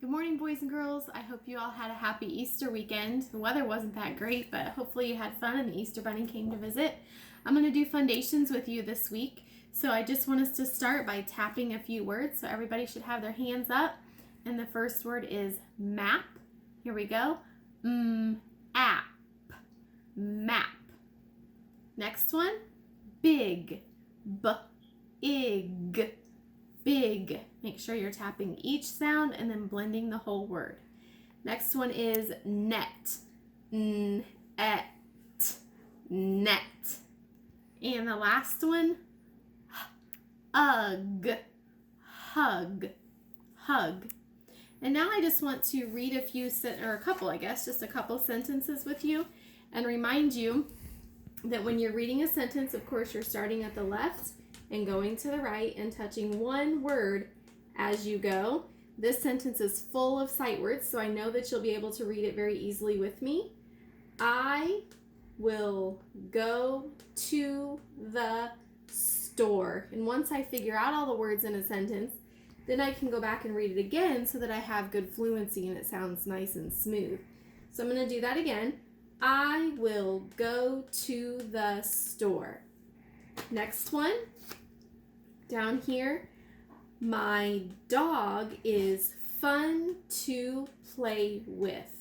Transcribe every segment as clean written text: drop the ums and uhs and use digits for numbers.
Good morning, boys and girls. I hope you all had a happy Easter weekend. The weather wasn't that great, but hopefully you had fun and the Easter Bunny came to visit. I'm going to do FUNdations with you this week. So I just want us to start by tapping a few words. So everybody should have their hands up. And the first word is map. Here we go. App. Map. Next one, big. B-ig. Big. Make sure you're tapping each sound and then blending the whole word. Next one is net. N-et. Net. And the last one, ugh. Hug. Hug. And now I just want to read a few, or a couple, I guess, just a couple sentences with you and remind you that when you're reading a sentence, of course, you're starting at the left and going to the right and touching one word as you go. This sentence is full of sight words, so I know that you'll be able to read it very easily with me. I will go to the store. And once I figure out all the words in a sentence, then I can go back and read it again so that I have good fluency and it sounds nice and smooth. So I'm going to do that again. I will go to the store. Next one, down here, my dog is fun to play with.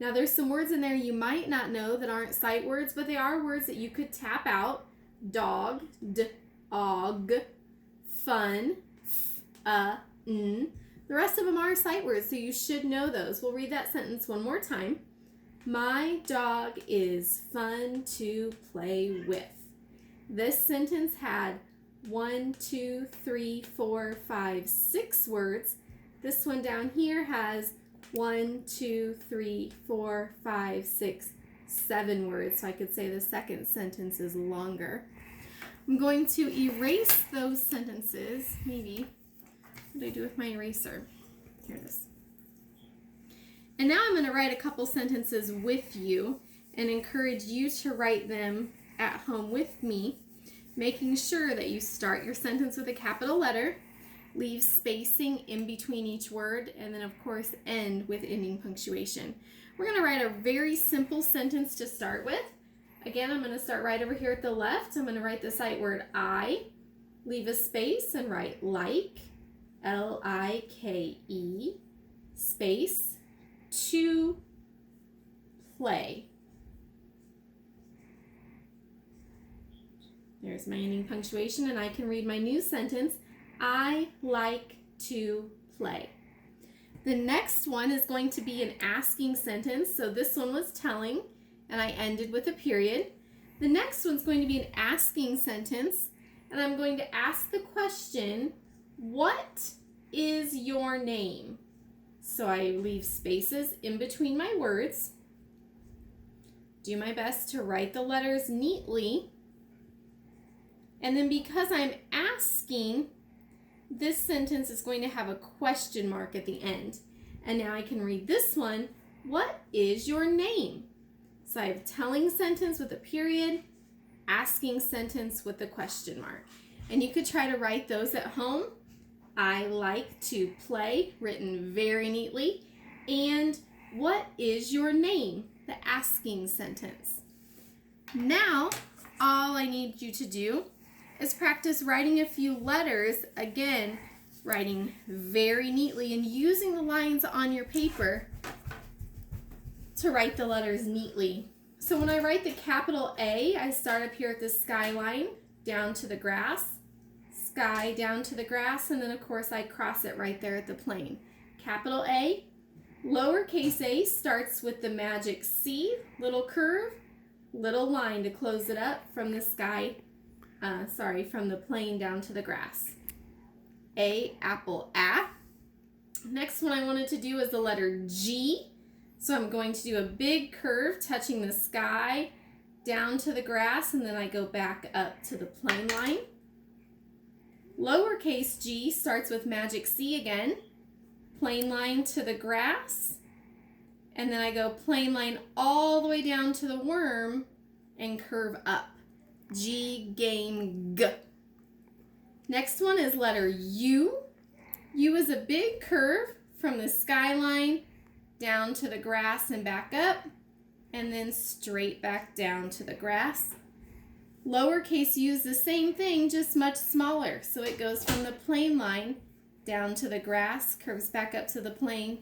Now there's some words in there you might not know that aren't sight words, but they are words that you could tap out. Dog, d-og, fun, f-n. The rest of them are sight words, so you should know those. We'll read that sentence one more time. My dog is fun to play with. This sentence had 1, 2, 3, 4, 5, 6 words. This one down here has 1, 2, 3, 4, 5, 6, 7 words. So I could say the second sentence is longer. I'm going to erase those sentences. Maybe. What do I do with my eraser? Here it is. And now I'm going to write a couple sentences with you and encourage you to write them at home with me, making sure that you start your sentence with a capital letter, leave spacing in between each word, and then of course end with ending punctuation. We're going to write a very simple sentence to start with. Again, I'm going to start right over here at the left. I'm going to write the sight word I, leave a space and write like, L-I-K-E, space, to play. There's my ending punctuation, and I can read my new sentence. I like to play. The next one is going to be an asking sentence. So this one was telling, and I ended with a period. The next one's going to be an asking sentence, and I'm going to ask the question, what is your name? So I leave spaces in between my words. Do my best to write the letters neatly. And then because I'm asking, this sentence is going to have a question mark at the end. And now I can read this one. What is your name? So I have telling sentence with a period, asking sentence with a question mark. And you could try to write those at home. I like to play, written very neatly. And what is your name? The asking sentence. Now, all I need you to do is practice writing a few letters, again, writing very neatly and using the lines on your paper to write the letters neatly. So when I write the capital A, I start up here at the skyline, down to the grass, sky down to the grass, and then of course I cross it right there at the plane. Capital A. Lowercase a starts with the magic C, little curve, little line to close it up from the sky, from the plane down to the grass. A, apple, A. Next one I wanted to do is the letter G. So I'm going to do a big curve touching the sky down to the grass, and then I go back up to the plane line. Lowercase g starts with magic C again, plain line to the grass, and then I go plain line all the way down to the worm and curve up. G, game, G. Next one is letter U. U is a big curve from the skyline down to the grass and back up, and then straight back down to the grass. Lowercase u is the same thing, just much smaller. So it goes from the plane line down to the grass, curves back up to the plane,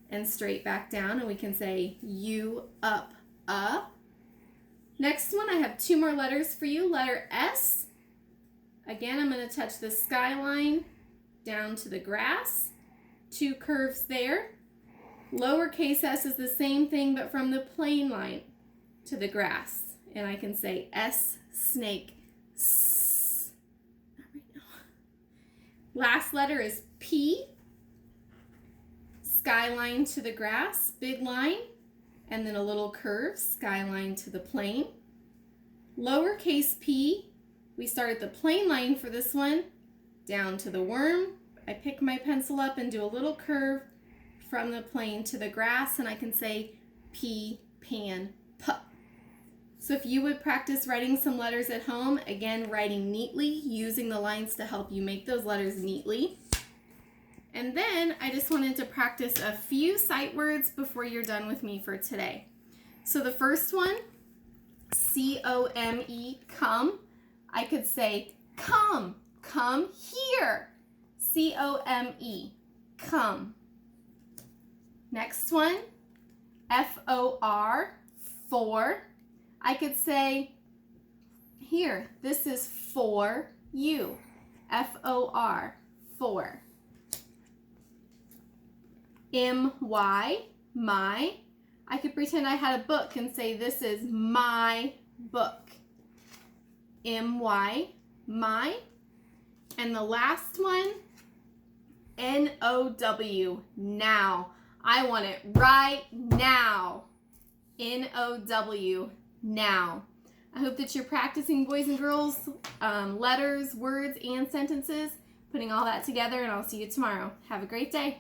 and straight back down. And we can say u, up, up. Next one, I have 2 more letters for you. Letter S. Again, I'm going to touch the skyline down to the grass. 2 curves there. Lowercase s is the same thing, but from the plane line to the grass. And I can say S, snake, S. Not right now. Last letter is P. Skyline to the grass, big line, and then a little curve, skyline to the plane. Lowercase p, we start at the plane line for this one, down to the worm. I pick my pencil up and do a little curve from the plane to the grass, and I can say P, pan, P. So if you would practice writing some letters at home, again, writing neatly, using the lines to help you make those letters neatly. And then I just wanted to practice a few sight words before you're done with me for today. So the first one, C-O-M-E, come. I could say, come, come here. C-O-M-E, come. Next one, F-O-R, for. I could say, here, this is for you. F-O-R, for. M-Y, my. I could pretend I had a book and say, this is my book. M-Y, my. And the last one, N-O-W, now. I want it right now. N-O-W, now. I hope that you're practicing, boys and girls, letters, words, and sentences, putting all that together, and I'll see you tomorrow. Have a great day.